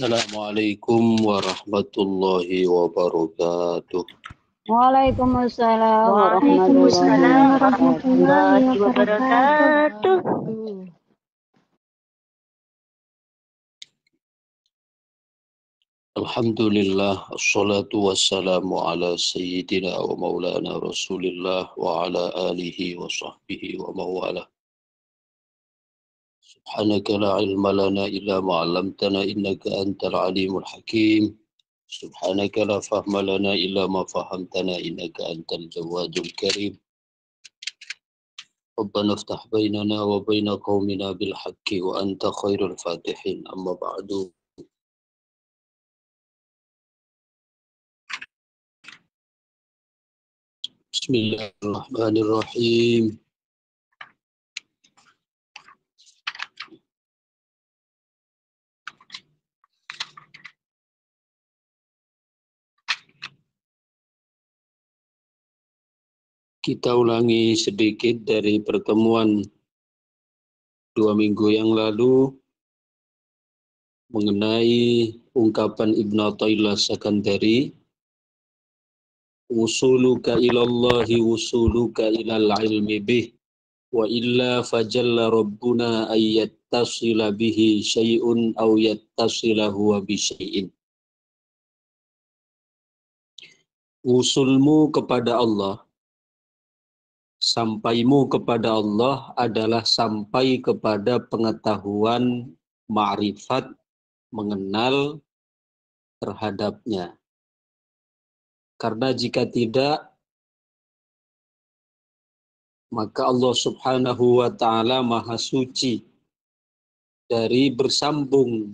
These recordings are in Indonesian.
Assalamualaikum warahmatullahi wabarakatuh. Waalaikumsalam warahmatullahi wabarakatuh. Alhamdulillah, assalatu wassalamu ala sayyidina wa maulana rasulillah wa ala alihi wa sahbihi wa mawala. Subhanaka la ilma lana illa ma'alamtana innaka antal alimul hakim. Subhanaka la fahma lana illa ma fahamtana innaka antal jawadul karim. Rabbana aftah bainana wa baina qaumina bil haqqi wa anta khairul fatihin. Amma ba'du. Bismillahirrahmanirrahim. Kita ulangi sedikit dari pertemuan 2 minggu yang lalu mengenai ungkapan Ibn Athaillah Sakandari, wusuluka ilallahi wusuluka ilal ilmi bih wa illa fajalla rabbuna ayyattasila bihi syai'un aw yattasila huwa bi syai'in. Usulmu kepada Allah, sampaimu kepada Allah adalah sampai kepada pengetahuan, ma'rifat, mengenal terhadapnya. Karena jika tidak, maka Allah Subhanahu wa ta'ala maha suci dari bersambung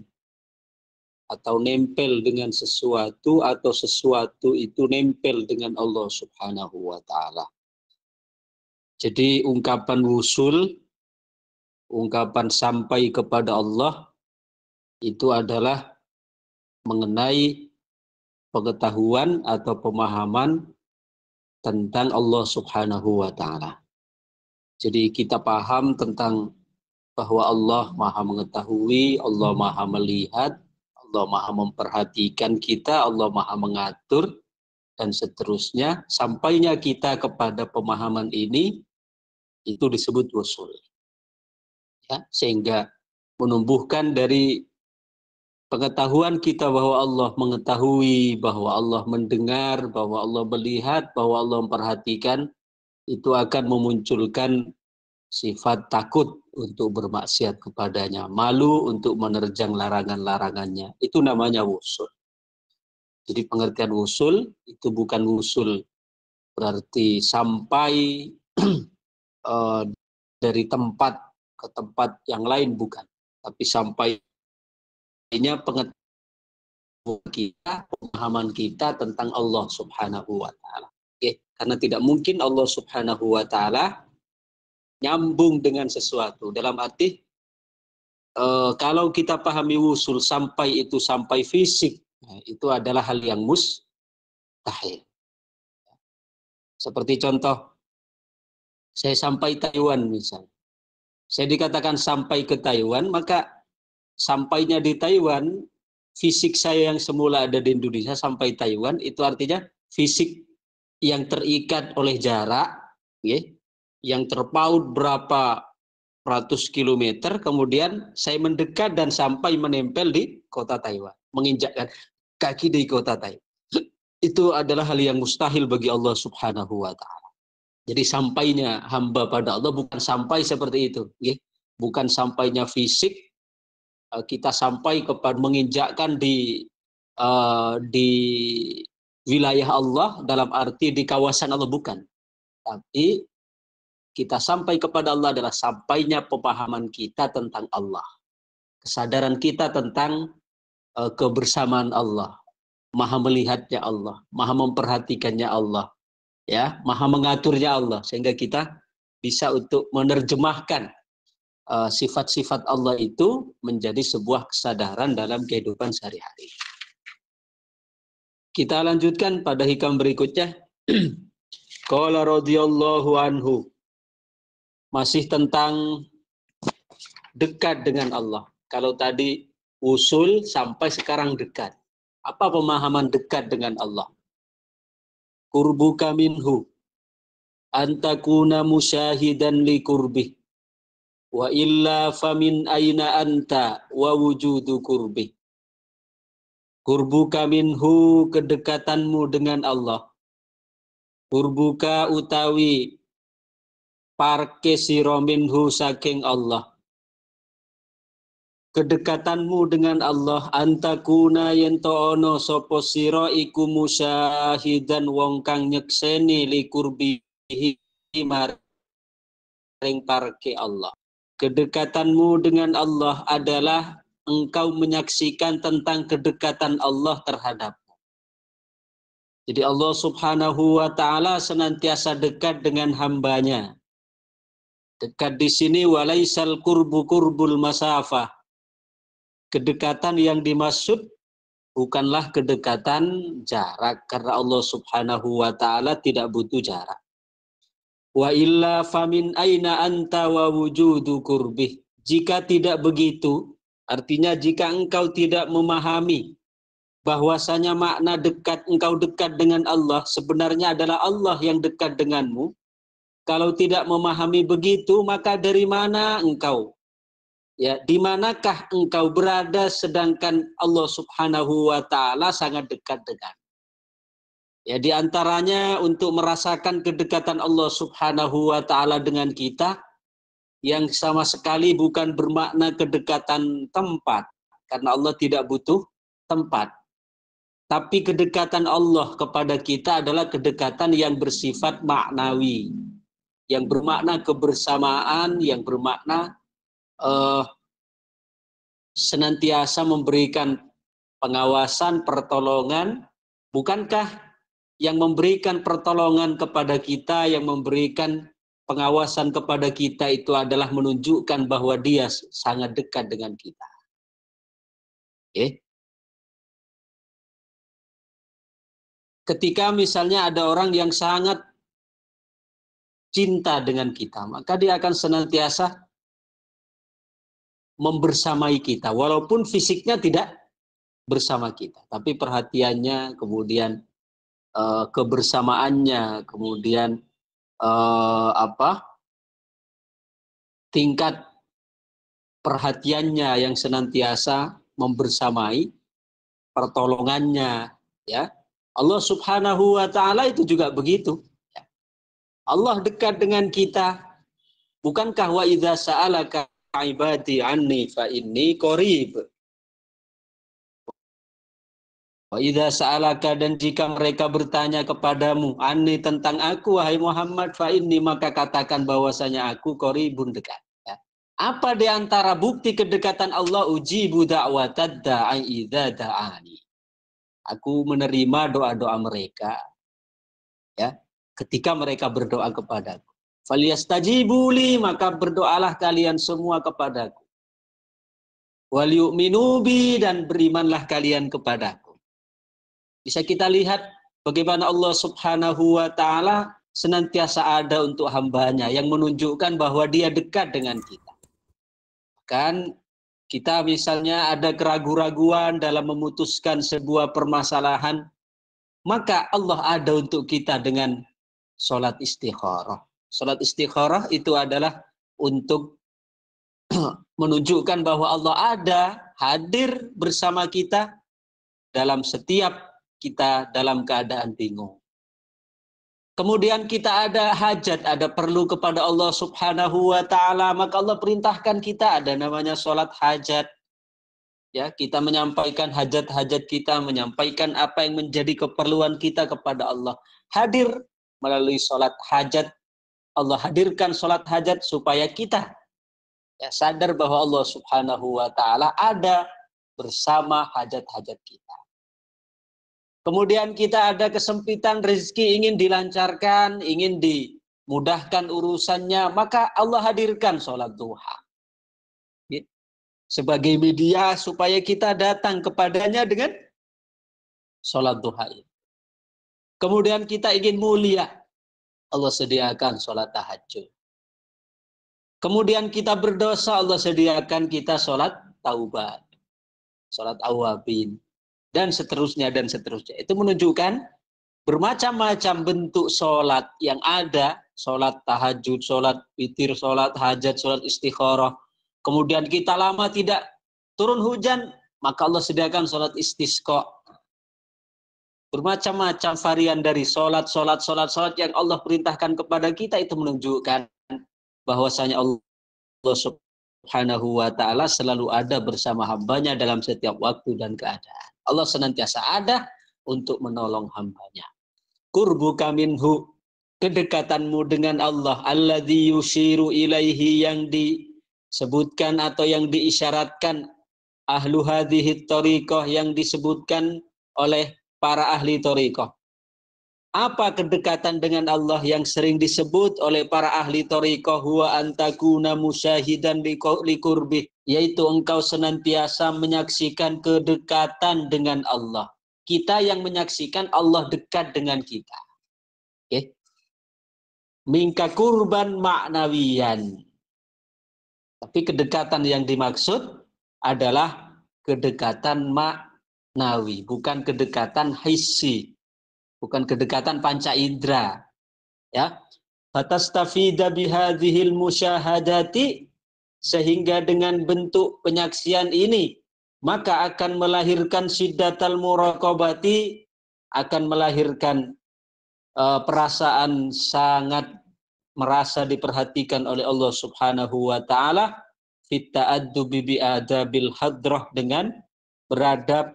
atau nempel dengan sesuatu atau sesuatu itu nempel dengan Allah Subhanahu wa ta'ala. Jadi ungkapan wusul, ungkapan sampai kepada Allah itu adalah mengenai pengetahuan atau pemahaman tentang Allah Subhanahu wa ta'ala. Jadi kita paham tentang bahwa Allah maha mengetahui, Allah maha melihat, Allah maha memperhatikan kita, Allah maha mengatur, dan seterusnya. Sampainya kita kepada pemahaman ini, itu disebut wusul. Ya, sehingga menumbuhkan dari pengetahuan kita bahwa Allah mengetahui, bahwa Allah mendengar, bahwa Allah melihat, bahwa Allah memperhatikan, itu akan memunculkan sifat takut untuk bermaksiat kepadanya, malu untuk menerjang larangan-larangannya. Itu namanya wusul. Jadi pengertian wusul itu bukan wusul berarti sampai dari tempat ke tempat yang lain, bukan. Tapi sampainya pengetahuan kita, pemahaman kita tentang Allah Subhanahu wa ta'ala. Oke, karena tidak mungkin Allah Subhanahu wa ta'ala nyambung dengan sesuatu. Dalam arti, kalau kita pahami wusul sampai itu sampai fisik, itu adalah hal yang mustahil. Seperti contoh, saya sampai Taiwan misalnya. Saya dikatakan sampai ke Taiwan, maka sampainya di Taiwan, fisik saya yang semula ada di Indonesia sampai Taiwan, itu artinya fisik yang terikat oleh jarak, ya, yang terpaut berapa ratus kilometer, kemudian saya mendekat dan sampai menempel di kota Taiwan, menginjakkan kaki di kota Taiwan. Itu adalah hal yang mustahil bagi Allah Subhanahu wa ta'ala. Jadi sampainya hamba pada Allah bukan sampai seperti itu, ya. Bukan sampainya fisik, kita sampai kepada menginjakkan di wilayah Allah dalam arti di kawasan Allah, bukan. Tapi kita sampai kepada Allah adalah sampainya pemahaman kita tentang Allah, kesadaran kita tentang kebersamaan Allah, maha melihatnya Allah, maha memperhatikannya Allah, ya, maha mengaturnya Allah, sehingga kita bisa untuk menerjemahkan sifat-sifat Allah itu menjadi sebuah kesadaran dalam kehidupan sehari-hari. Kita lanjutkan pada hikam berikutnya. Qala radhiyallahu anhu. Masih tentang dekat dengan Allah. Kalau tadi usul sampai sekarang dekat. Apa pemahaman dekat dengan Allah? Qurbuka minhu antakuna musyahidan li qurbih wa illa famin aina anta wa wujudu qurbih. Qurbuka minhu, kedekatanmu dengan Allah. Qurbuka utawi parke sira minhu saking Allah. Kedekatanmu dengan Allah antakuna yen to ono sapa sira iku musyahidan wong kang nyekseni li qurbihi maring parke Allah. Kedekatanmu dengan Allah adalah engkau menyaksikan tentang kedekatan Allah terhadapmu. Jadi Allah Subhanahu wa taala senantiasa dekat dengan hambanya. Dekat di sini walaisal qurbu qurbul masafah. Kedekatan yang dimaksud bukanlah kedekatan jarak, karena Allah Subhanahu wa taala tidak butuh jarak. Wa illa famin aina anta wa wujudu qurbih. Jika tidak begitu, artinya jika engkau tidak memahami bahwasanya makna dekat, engkau dekat dengan Allah sebenarnya adalah Allah yang dekat denganmu. Kalau tidak memahami begitu, maka dari mana engkau? Ya, di manakah engkau berada sedangkan Allah Subhanahu wa taala sangat dekat dengan. Ya, di antaranya untuk merasakan kedekatan Allah Subhanahu wa taala dengan kita yang sama sekali bukan bermakna kedekatan tempat, karena Allah tidak butuh tempat. Tapi kedekatan Allah kepada kita adalah kedekatan yang bersifat maknawi, yang bermakna kebersamaan, yang bermakna senantiasa memberikan pengawasan, pertolongan. Bukankah yang memberikan pertolongan kepada kita, yang memberikan pengawasan kepada kita itu adalah menunjukkan bahwa dia sangat dekat dengan kita. Ketika misalnya ada orang yang sangat cinta dengan kita, maka dia akan senantiasa membersamai kita, walaupun fisiknya tidak bersama kita, tapi perhatiannya, kemudian kebersamaannya, kemudian tingkat perhatiannya yang senantiasa membersamai, pertolongannya, ya. Allah Subhanahu wa taala itu juga begitu. Allah dekat dengan kita. Bukankah wa idza sa'alaka ibadi anni fa inni qarib. Wa idza sa'alaka, dan jika mereka bertanya kepadamu anni tentang aku wahai Muhammad, fa inni, maka katakan bahwasanya aku qaribun, dekat. Ya. Apa di antara bukti kedekatan Allah? Ujibu da'watad da'i idza da'ani. Aku menerima doa-doa mereka, ya, ketika mereka berdoa kepadaku. Falyastajibu li, maka berdoalah kalian semua kepadaku. Wal yu'minu bi, dan berimanlah kalian kepadaku. Bisa kita lihat bagaimana Allah Subhanahu wa taala senantiasa ada untuk hambanya, yang menunjukkan bahwa dia dekat dengan kita. Kan kita misalnya ada keraguan-raguan dalam memutuskan sebuah permasalahan, maka Allah ada untuk kita dengan sholat istikharah. Sholat istikharah itu adalah untuk menunjukkan bahwa Allah ada, hadir bersama kita dalam setiap kita dalam keadaan bingung. Kemudian kita ada hajat, ada perlu kepada Allah Subhanahu wa taala, maka Allah perintahkan kita, ada namanya sholat hajat. Ya, kita menyampaikan hajat-hajat kita, menyampaikan apa yang menjadi keperluan kita kepada Allah. Hadir melalui sholat hajat. Allah hadirkan sholat hajat supaya kita sadar bahwa Allah Subhanahu wa taala ada bersama hajat-hajat kita. Kemudian kita ada kesempitan rezeki, ingin dilancarkan, ingin dimudahkan urusannya, maka Allah hadirkan sholat duha sebagai media supaya kita datang kepadanya dengan sholat duha itu. Kemudian kita ingin mulia, Allah sediakan sholat tahajud. Kemudian kita berdosa, Allah sediakan kita sholat taubat. sholat awabin, dan seterusnya dan seterusnya. Itu menunjukkan bermacam-macam bentuk sholat yang ada, sholat tahajud, sholat witir, sholat hajat, sholat istikharah. Kemudian kita lama tidak turun hujan, maka Allah sediakan sholat istisqa. Bermacam-macam varian dari sholat yang Allah perintahkan kepada kita, itu menunjukkan bahwasanya Allah Subhanahu wa ta'ala selalu ada bersama hambanya dalam setiap waktu dan keadaan. Allah senantiasa ada untuk menolong hambanya. Qurbuka minhu, kedekatanmu dengan Allah, alladzi yushiru ilaihi, yang disebutkan atau yang diisyaratkan ahlu hadhihi thariqah, yang disebutkan oleh para ahli thariqah. Apa kedekatan dengan Allah yang sering disebut oleh para ahli thariqah? Huwa antakuna musyahidan liqurbih, yaitu engkau senantiasa menyaksikan kedekatan dengan Allah. Kita yang menyaksikan Allah dekat dengan kita. Okay. Minka kurban maknawiyan. Tapi kedekatan yang dimaksud adalah kedekatan maknawi, bukan kedekatan hissi, bukan kedekatan panca indera. Ya. Fatastafida bihadhil musyahadati, sehingga dengan bentuk penyaksian ini maka akan melahirkan syiddatal muraqabati, akan melahirkan perasaan sangat merasa diperhatikan oleh Allah Subhanahu wa ta'ala, fit ta'addubi bi adabil hadrah, dengan beradab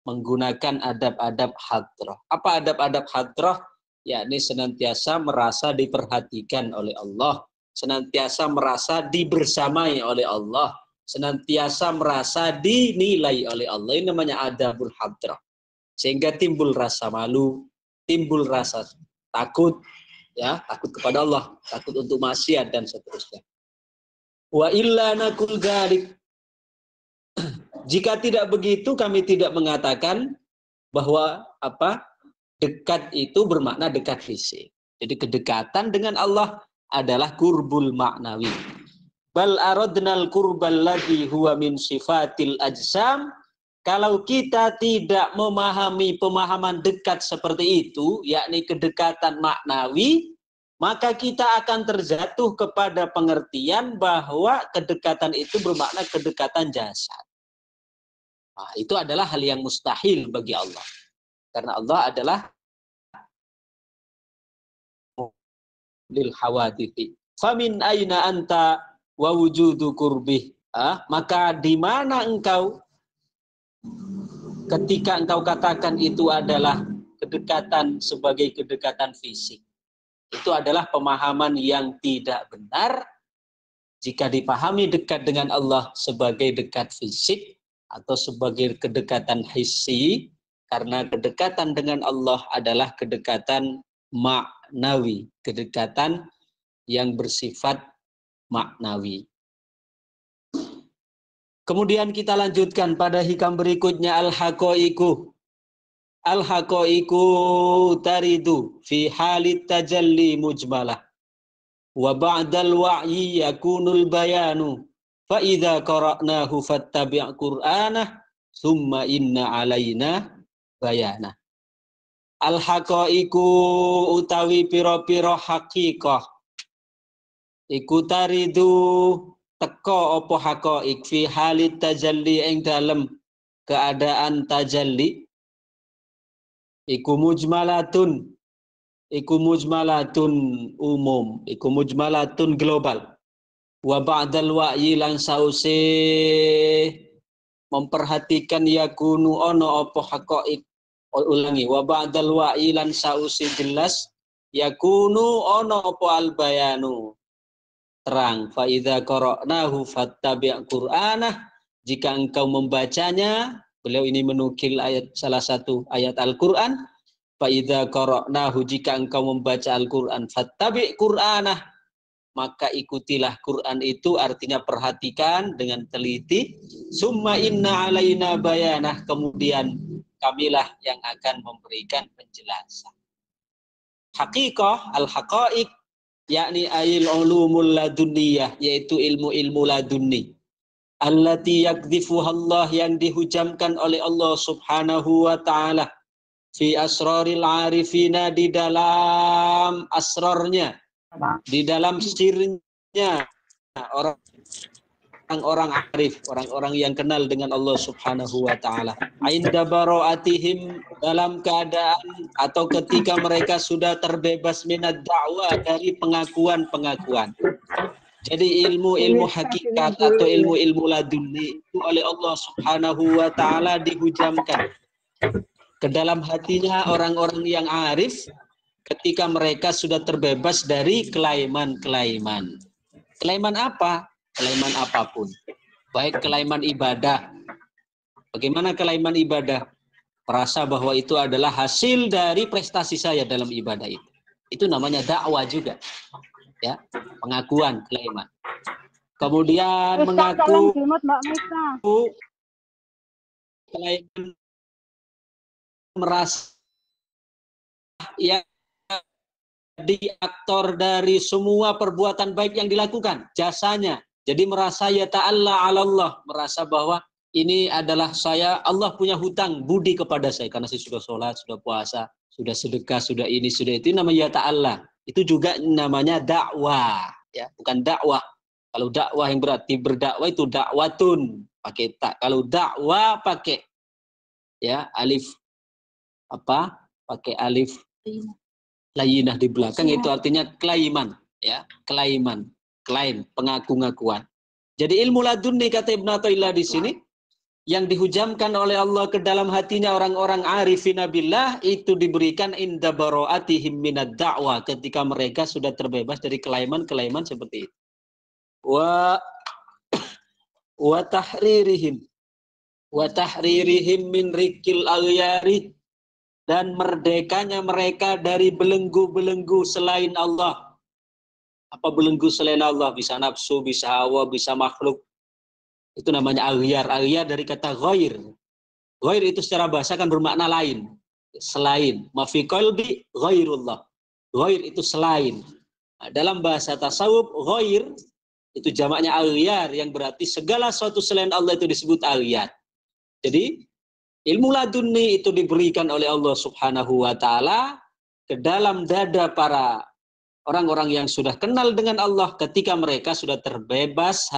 menggunakan adab-adab hadrah. Apa adab-adab hadrah? Yakni senantiasa merasa diperhatikan oleh Allah, senantiasa merasa dibersamai oleh Allah, senantiasa merasa dinilai oleh Allah. Ini namanya adabul hadrah. Sehingga timbul rasa malu, timbul rasa takut, ya, takut kepada Allah, takut untuk maksiat dan seterusnya. Wa illa naqul dzalik, jika tidak begitu kami tidak mengatakan bahwa dekat itu bermakna dekat fisik. Jadi kedekatan dengan Allah adalah kurbul maknawi. Bal aradnal kurbal ladzi huwa min sifatil ajsam. Kalau kita tidak memahami pemahaman dekat seperti itu, yakni kedekatan maknawi, maka kita akan terjatuh kepada pengertian bahwa kedekatan itu bermakna kedekatan jasad. Nah, itu adalah hal yang mustahil bagi Allah. Karena Allah adalah lil hawadithi. Famin aina anta wa wujudu kurbih. Maka di mana engkau ketika engkau katakan itu adalah kedekatan sebagai kedekatan fisik? Itu adalah pemahaman yang tidak benar. Jika dipahami dekat dengan Allah sebagai dekat fisik atau sebagai kedekatan hissi, karena kedekatan dengan Allah adalah kedekatan maknawi, kedekatan yang bersifat maknawi. Kemudian kita lanjutkan pada hikam berikutnya, al-haqaiqu. Al-haqaiqu taridu fi halit tajalli mujmalah. Wa ba'dal wa'yi yakunul bayanu. Fa idza qara'nahu fattabi' qur'anah summa inna alaina bayana. Al-haqaiqu utawi pira-pira haqiqah iku taridu teka apa haqaiq fi halit tajalli, ing dalem keadaan tajalli, iku mujmalatun, iku mujmalatun umum, iku mujmalatun global. Wa ba'dal wa'yi lan sause memperhatikan yakunu ono apa haqaiq. Ulangi, wa ba'dal wa'yi lan sause jelas yakunu ono apa al bayanu, terang. Fa idza qara'nahu fattabi' qur'anah, jika engkau membacanya, beliau ini menukil ayat, salah satu ayat Al-Qur'an. Fa idza qara'nahu, jika engkau membaca Al-Qur'an, fattabi' qur'anah, maka ikutilah Qur'an itu, artinya perhatikan dengan teliti. Summa inna alaina bayanah, kemudian kamilah yang akan memberikan penjelasan. Haqiqah, al-haqaiq, yakni ayil ulumul ladunniyah, yaitu ilmu-ilmu ladunni. allati yakdhifuha Allah, yang dihujamkan oleh Allah Subhanahu wa taala, fi asraril arifina, di dalam asrarnya, di dalam sirnya orang-orang arif, orang-orang yang kenal dengan Allah Subhanahu wa taala. Inda bara'atihim, dalam keadaan atau ketika mereka sudah terbebas minad da'wah, dari pengakuan-pengakuan. Jadi ilmu-ilmu hakikat atau ilmu-ilmu laduni itu oleh Allah Subhanahu wa taala dihujamkan ke dalam hatinya orang-orang yang arif ketika mereka sudah terbebas dari kelaiman-kelaiman. Kelaiman apa? Kelaiman apapun. Baik kelaiman ibadah. Bagaimana kelaiman ibadah? Merasa bahwa itu adalah hasil dari prestasi saya dalam ibadah itu. Itu namanya dakwah juga. Ya, pengakuan kelaiman. Kemudian mengaku kelaiman, merasa ya di aktor dari semua perbuatan baik yang dilakukan, jasanya. Jadi merasa ya ta'alla 'ala Allah, merasa bahwa ini adalah saya, Allah punya hutang budi kepada saya karena saya sudah sholat, sudah puasa, sudah sedekah, sudah ini, sudah itu, namanya ya ta'alla. Itu juga namanya dakwah, ya, bukan dakwah. Kalau dakwah yang berarti berdakwah itu dakwatun, pakai tak. Kalau dakwah pakai ya alif apa? Pakai alif layinah di belakang, itu artinya kelaiman, ya, kelaiman, klaim, pengaku-ngakuan. Jadi ilmu laduni, kata Ibnu Athaillah di sini, yang dihujamkan oleh Allah ke dalam hatinya orang-orang arifina billah, itu diberikan inda bara'atihim minad da'wah, ketika mereka sudah terbebas dari kelaiman-kelaiman seperti itu. Wa tahririhim min rikil aghyari, dan merdekanya mereka dari belenggu-belenggu selain Allah. Apa belenggu selain Allah? Bisa nafsu, bisa hawa, bisa makhluk. Itu namanya aghyar. Aghyar dari kata ghair. Ghair itu secara bahasa kan bermakna lain. Selain. Ma fi qalbi ghairullah. Ghair itu selain. Nah, dalam bahasa tasawuf, ghair itu jamaknya aghyar, yang berarti segala sesuatu selain Allah itu disebut aghyar. Jadi ilmu laduni itu diberikan oleh Allah Subhanahu wa taala ke dalam dada para orang-orang yang sudah kenal dengan Allah ketika mereka sudah terbebas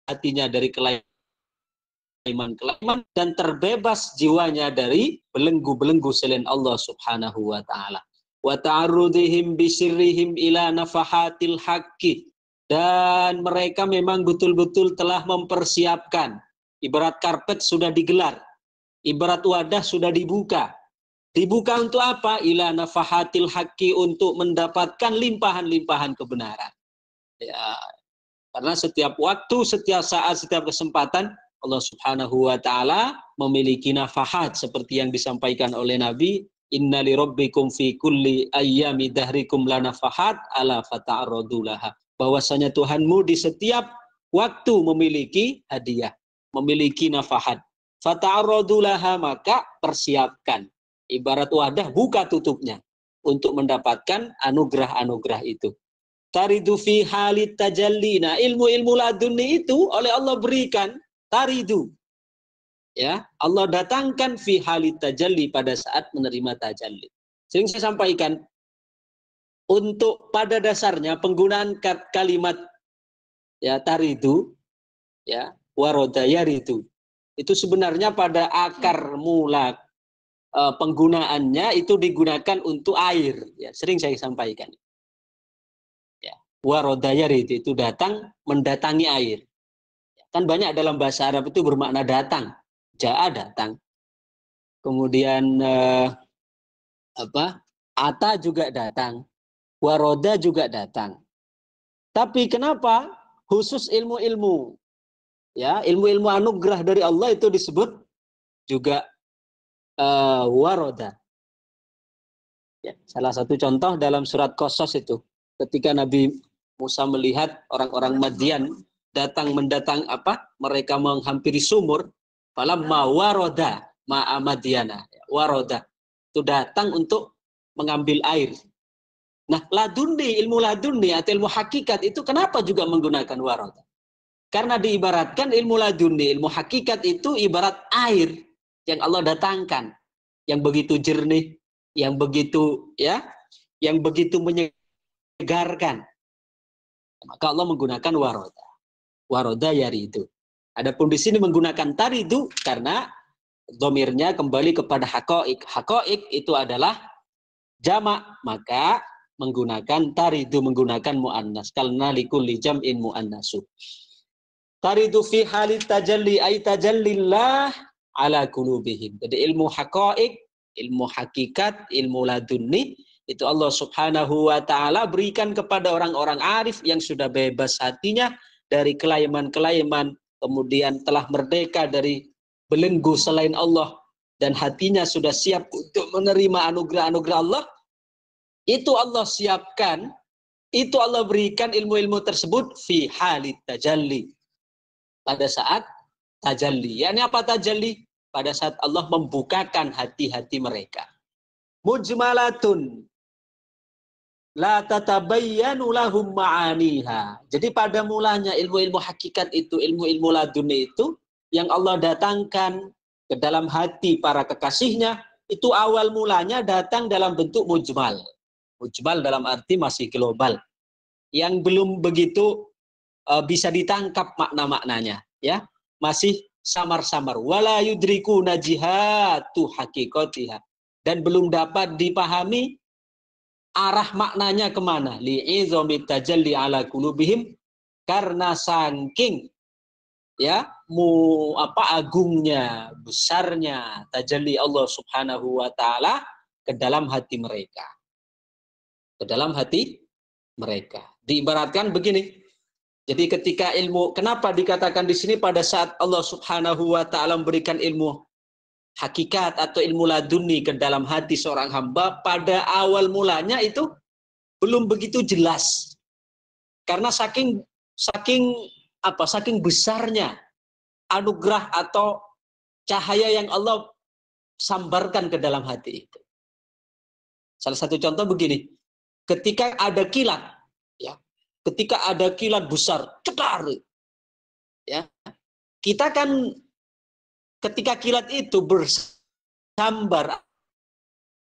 hatinya dari kelaiman-kelaiman dan terbebas jiwanya dari belenggu-belenggu selain Allah Subhanahu wa taala. Wa ta'arrudihim bisirrihim ila nafahatil haqqi, dan mereka memang betul-betul telah mempersiapkan, ibarat karpet sudah digelar, ibarat wadah sudah dibuka. Dibuka untuk apa? Ila nafahatil haqqi, untuk mendapatkan limpahan-limpahan kebenaran. Ya, karena setiap waktu, setiap saat, setiap kesempatan Allah Subhanahu wa taala memiliki nafahat seperti yang disampaikan oleh Nabi, inna li rabbikum fi kulli ayyami dahrikum la nafahat ala fata'arradu laha. Bahwasanya Tuhanmu di setiap waktu memiliki hadiah, memiliki nafahat. Fata'arradu laha, maka persiapkan. Ibarat wadah, buka tutupnya untuk mendapatkan anugerah-anugerah itu. Taridu fi halit tajallina, ilmu-ilmu laduni itu oleh Allah berikan, taridu. Ya, Allah datangkan fi halit tajalli, pada saat menerima tajalli. Sering saya sampaikan, untuk pada dasarnya penggunaan kalimat ya taridu, ya waroda yaridu, itu sebenarnya pada akar mula penggunaannya itu digunakan untuk air. Ya, sering saya sampaikan. Warodayar itu datang, mendatangi air. Kan banyak dalam bahasa Arab itu bermakna datang. Ja'a datang. Kemudian ata juga datang. Waroda juga datang. Tapi kenapa khusus ilmu-ilmu, ya, ilmu-ilmu anugerah dari Allah itu disebut juga waroda. Ya, salah satu contoh dalam surat Qasas itu, ketika Nabi Musa melihat orang-orang Madian mendatang mereka menghampiri sumur, falamma waroda ma'a Madiana, waroda itu datang untuk mengambil air. Nah, laduni, ilmu laduni atau ilmu hakikat itu kenapa juga menggunakan waroda? Karena diibaratkan ilmu laduni, ilmu hakikat itu ibarat air yang Allah datangkan, yang begitu jernih, yang begitu menyegarkan. Maka Allah menggunakan waroda. Waroda yari itu. Adapun di sini menggunakan tari itu karena domirnya kembali kepada hakoik. Hakoik itu adalah jamak, maka menggunakan tari itu menggunakan muannas. Karena likulli jam'in muannasu. Taridu fi halit tajalli ay tajallillah ala qulubihim. Jadi ilmu haqa'iq, ilmu hakikat, ilmu ladunni itu Allah Subhanahu wa taala berikan kepada orang-orang arif yang sudah bebas hatinya dari kelaiman-kelaiman, kemudian telah merdeka dari belenggu selain Allah dan hatinya sudah siap untuk menerima anugerah-anugerah Allah. Itu Allah siapkan, itu Allah berikan ilmu-ilmu tersebut fi halit tajalli. Pada saat tajalli. Yakni apa tajalli? Pada saat Allah membukakan hati-hati mereka. Mujmalatun la tatabayyanu lahum ma'aniha. Jadi pada mulanya ilmu-ilmu hakikat itu, ilmu-ilmu laduni itu yang Allah datangkan ke dalam hati para kekasihnya, itu awal mulanya datang dalam bentuk mujmal. Mujmal dalam arti masih global. Yang belum begitu bisa ditangkap makna-maknanya, ya, masih samar-samar. Wala yudriku najihatu hakikatiha, dan belum dapat dipahami arah maknanya kemana. Li'izami tajalli ala qulubihim, karena saking agungnya, besarnya tajalli Allah Subhanahu wa taala ke dalam hati mereka. Ke dalam hati mereka. Diibaratkan begini. Jadi ketika ilmu, kenapa dikatakan di sini pada saat Allah Subhanahu wa taala memberikan ilmu hakikat atau ilmu laduni ke dalam hati seorang hamba, pada awal mulanya itu belum begitu jelas. Karena saking besarnya anugerah atau cahaya yang Allah sambarkan ke dalam hati itu. Salah satu contoh begini, ketika ada kilat, ya. Ketika ada kilat besar, cetar, ya, kita kan ketika kilat itu bersambar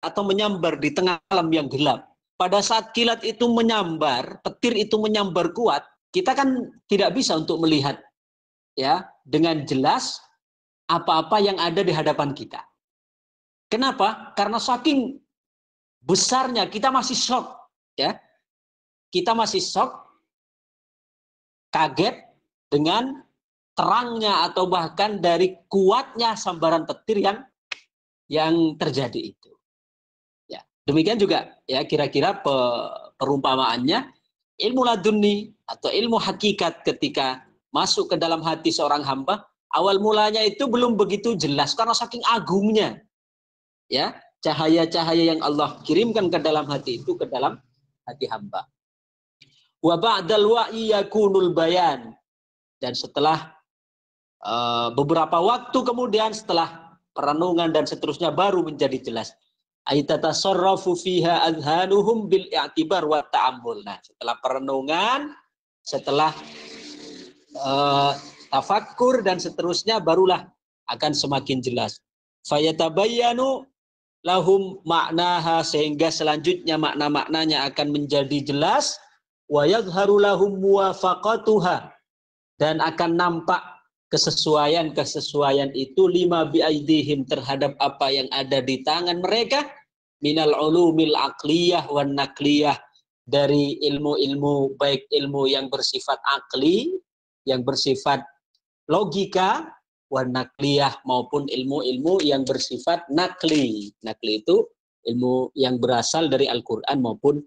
atau menyambar di tengah malam yang gelap, pada saat kilat itu menyambar, petir itu menyambar kuat, kita kan tidak bisa untuk melihat, ya, dengan jelas apa-apa yang ada di hadapan kita. Kenapa? Karena saking besarnya kita masih shock, ya. Kita masih shock, kaget dengan terangnya atau bahkan dari kuatnya sambaran petir yang terjadi itu. Ya, demikian juga ya kira-kira perumpamaannya ilmu laduni atau ilmu hakikat ketika masuk ke dalam hati seorang hamba, awal mulanya itu belum begitu jelas karena saking agungnya, ya, cahaya-cahaya yang Allah kirimkan ke dalam hati itu, ke dalam hati hamba. Wa ba'dal wa'i yakunul bayan, dan setelah beberapa waktu kemudian, setelah perenungan dan seterusnya, baru menjadi jelas. Aitatasarrafu fiha adhanuhum bil i'tibar wa ta'ammul. Nah, setelah perenungan, setelah tafakkur dan seterusnya, barulah akan semakin jelas. Fayatabayyanu lahum maknaha, sehingga selanjutnya makna-maknanya akan menjadi jelas. Wa yadhharu lahum muwafaqatuha, dan akan nampak kesesuaian itu lima biaidihim, terhadap apa yang ada di tangan mereka, minal ulumil aqliyah wan naqliyah, dari ilmu-ilmu, baik ilmu yang bersifat akli, yang bersifat logika, wan naqliyah, maupun ilmu-ilmu yang bersifat nakli. Nakli itu ilmu yang berasal dari Al-Qur'an maupun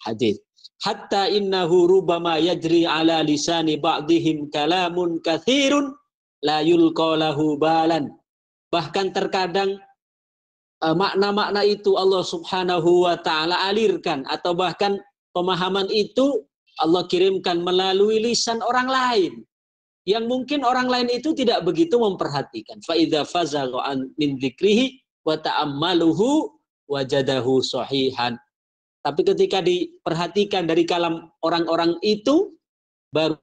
hadis. Hatta innahu rubama yajri ala lisani ba'dihim kalamun kathirun la yulqa lahu balan. Bahkan terkadang makna-makna itu Allah Subhanahu wa taala alirkan, atau bahkan pemahaman itu Allah kirimkan melalui lisan orang lain yang mungkin orang lain itu tidak begitu memperhatikan. Fa idza fazagha min dzikrihi wa ta'ammaluhu wajadahu sahihan. Tapi ketika diperhatikan dari kalam orang-orang itu, baru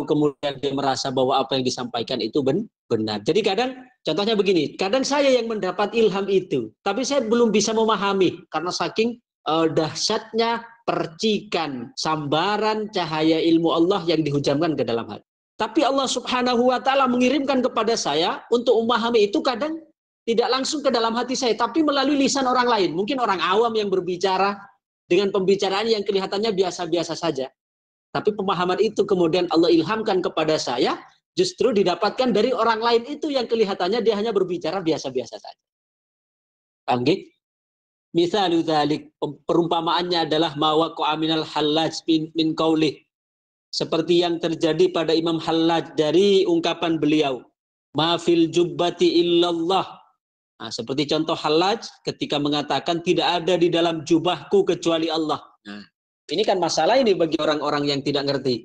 kemudian dia merasa bahwa apa yang disampaikan itu benar. Jadi kadang, contohnya begini, kadang saya yang mendapat ilham itu, tapi saya belum bisa memahami karena saking dahsyatnya percikan, sambaran cahaya ilmu Allah yang dihujamkan ke dalam hati. Tapi Allah Subhanahu wa Ta'ala mengirimkan kepada saya untuk memahami itu kadang tidak langsung ke dalam hati saya, tapi melalui lisan orang lain. Mungkin orang awam yang berbicara dengan pembicaraan yang kelihatannya biasa-biasa saja. Tapi pemahaman itu kemudian Allah ilhamkan kepada saya, justru didapatkan dari orang lain itu yang kelihatannya dia hanya berbicara biasa-biasa saja. Paham gitu? Misalnya dzalik, perumpamaannya adalah ma waqa'a minal Hallaj min qaulih. Seperti yang terjadi pada Imam Hallaj dari ungkapan beliau, ma fil jubbati illallah. Nah, seperti contoh Hallaj ketika mengatakan tidak ada di dalam jubahku kecuali Allah. Nah, ini kan masalah ini bagi orang-orang yang tidak ngerti.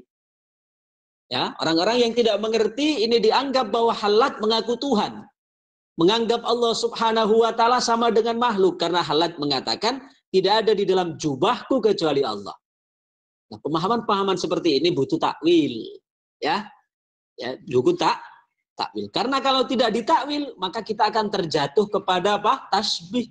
Ya, orang-orang yang tidak mengerti ini dianggap bahwa Hallaj mengaku Tuhan. Menganggap Allah Subhanahu wa Ta'ala sama dengan makhluk karena Hallaj mengatakan tidak ada di dalam jubahku kecuali Allah. Nah, pemahaman-pemahaman seperti ini butuh takwil. Ya, butuh takwil. Karena kalau tidak ditakwil, maka kita akan terjatuh kepada apa? Tasbih,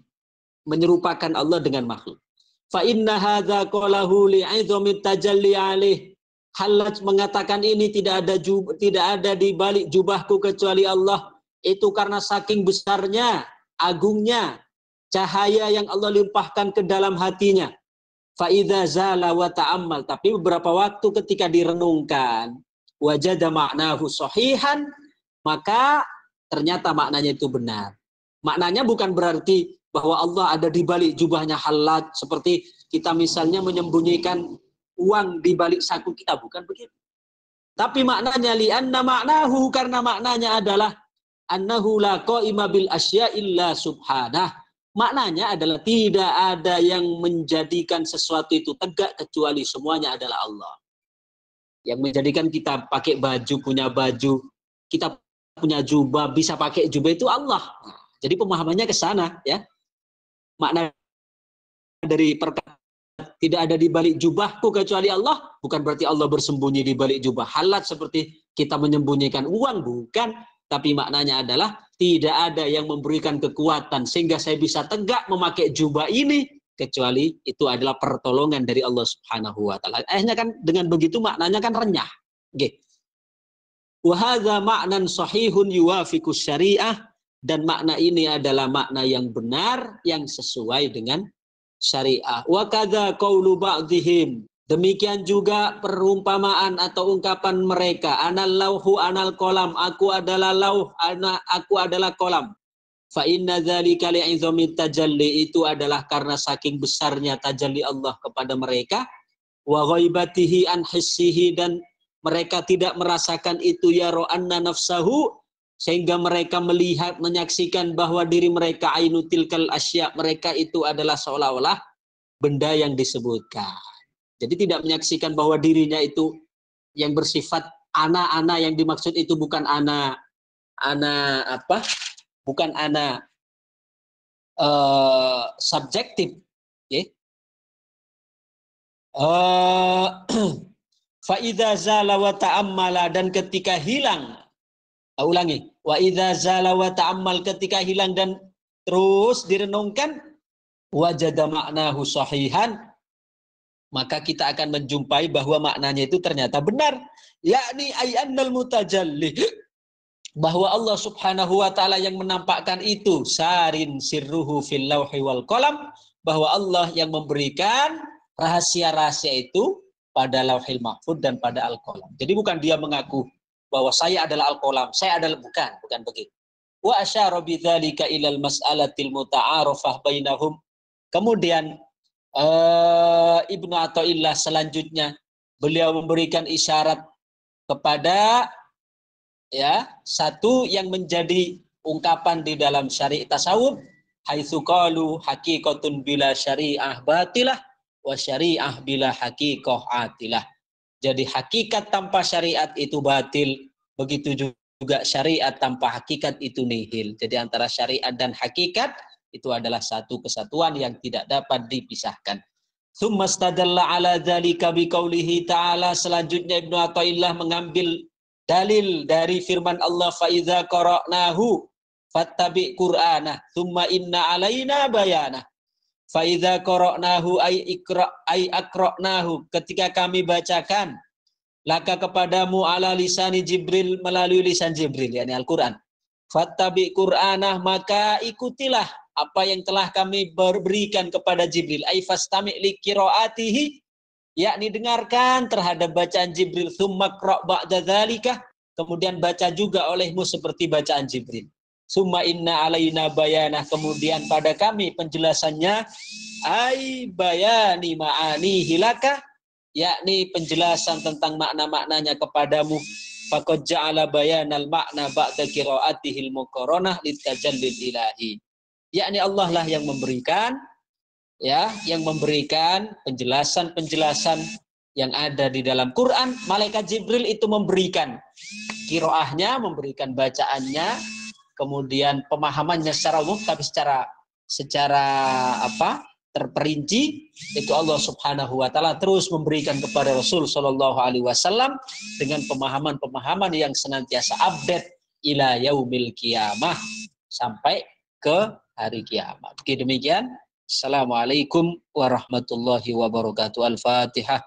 menyerupakan Allah dengan makhluk. Fa inna hadza qalahu li'idhamit tajalli alaih. Hallaj mengatakan ini tidak ada di balik jubahku kecuali Allah. Itu karena saking besarnya, agungnya cahaya yang Allah limpahkan ke dalam hatinya. Fa idza zala wa ta'ammal. Tapi beberapa waktu ketika direnungkan, wajada ma'nahu sahihan, maka ternyata maknanya itu benar. Maknanya bukan berarti bahwa Allah ada di balik jubahnya Hallaj, seperti kita misalnya menyembunyikan uang di balik saku kita, bukan begitu. Tapi maknanya li'anna ma'nahu, karena maknanya adalah annahu la qa'ima bil asya illa subhanah. Maknanya adalah tidak ada yang menjadikan sesuatu itu tegak kecuali semuanya adalah Allah. Yang menjadikan kita pakai baju, punya baju, kita punya jubah, bisa pakai jubah itu Allah. Nah, jadi pemahamannya ke sana, ya. Makna dari perkataan tidak ada di balik jubahku kecuali Allah, bukan berarti Allah bersembunyi di balik jubah Hallaj seperti kita menyembunyikan uang, bukan. Tapi maknanya adalah tidak ada yang memberikan kekuatan sehingga saya bisa tegak memakai jubah ini kecuali itu adalah pertolongan dari Allah Subhanahu wa Ta'ala. Akhirnya kan dengan begitu maknanya kan renyah. Oke. Wa hadza ma'nan sahihun yuwafiqus syariah, dan makna ini adalah makna yang benar yang sesuai dengan syariah. Wa kadza qaulu ba'dihim, demikian juga perumpamaan atau ungkapan mereka, anal lauhu anal qalam, aku adalah lauh, aku adalah qalam. Fa inna dzalika li'izami tajalli, itu adalah karena saking besarnya tajalli Allah kepada mereka, wa ghaibatihi an hissihi, dan mereka tidak merasakan itu, ya ro'anna nafsahu, sehingga mereka melihat, menyaksikan bahwa diri mereka ainu tilkal asya, mereka itu adalah seolah-olah benda yang disebutkan. Jadi tidak menyaksikan bahwa dirinya itu yang bersifat ana-ana, yang dimaksud itu bukan ana apa? Bukan ana subjektif, ya. Fa idza zala wa ta'ammala, dan ketika hilang, ulangi, wa idza zala wa ta'ammal, ketika hilang dan terus direnungkan, wajada maknahu sahihan, maka kita akan menjumpai bahwa maknanya itu ternyata benar, yakni ayyannal mutajalli, bahwa Allah Subhanahu wa Ta'ala yang menampakkan itu, sarin sirruhu fil lauhi wal qalam, bahwa Allah yang memberikan rahasia-rahasia itu pada lauhil mahfud dan pada al-qalam. Jadi bukan dia mengaku bahwa saya adalah al-qalam, saya adalah, bukan begitu. Wa asyara bidzalika ilal mas'alatil muta'arafah bainahum. Kemudian Ibnu Athaillah selanjutnya beliau memberikan isyarat kepada, ya, satu yang menjadi ungkapan di dalam syariat tasawuf, haitsu qalu haqiqatun bila syariah batilah wa syariah bila haqiqah atilah. Jadi hakikat tanpa syariat itu batil, begitu juga syariat tanpa hakikat itu nihil. Jadi antara syariat dan hakikat itu adalah satu kesatuan yang tidak dapat dipisahkan. Tsumma istadalla ala dzalika biqaulihi ta'ala. Selanjutnya Ibnu Athaillah mengambil dalil dari firman Allah, fa idza qara'nahu fattabi qur'anah tsumma inna alaina bayanah. Fa idza qara'nahu ay aqra'nahu, ketika kami bacakan, laka kepadamu ala lisani Jibril, melalui lisan Jibril, yakni Al-Qur'an. Fattabi qur'anah, maka ikutilah apa yang telah kami berikan kepada Jibril. Ai fastami' li qiraatihi, yakni dengarkan terhadap bacaan Jibril. Tsumma qra' ba'da dzalika, kemudian baca juga olehmu seperti bacaan Jibril. Summa inna alaina bayanah, kemudian pada kami penjelasannya. Ai bayani ma'ani hilaka, yakni penjelasan tentang makna-maknanya kepadamu. Faqad ja'ala bayanal makna ba'da qiraatihil muqaranah litajallil ilahi. Yakni Allah lah yang memberikan, ya, yang memberikan penjelasan-penjelasan yang ada di dalam Quran. Malaikat Jibril itu memberikan qiraahnya, memberikan bacaannya, kemudian pemahamannya secara umum, tapi secara terperinci itu Allah Subhanahu wa taala terus memberikan kepada Rasul sallallahu alaihi wasallam dengan pemahaman-pemahaman yang senantiasa update ila yaumil qiyamah, sampai ke hari kiamat. Demikian. Assalamualaikum warahmatullahi wabarakatuh. Al-Fatihah.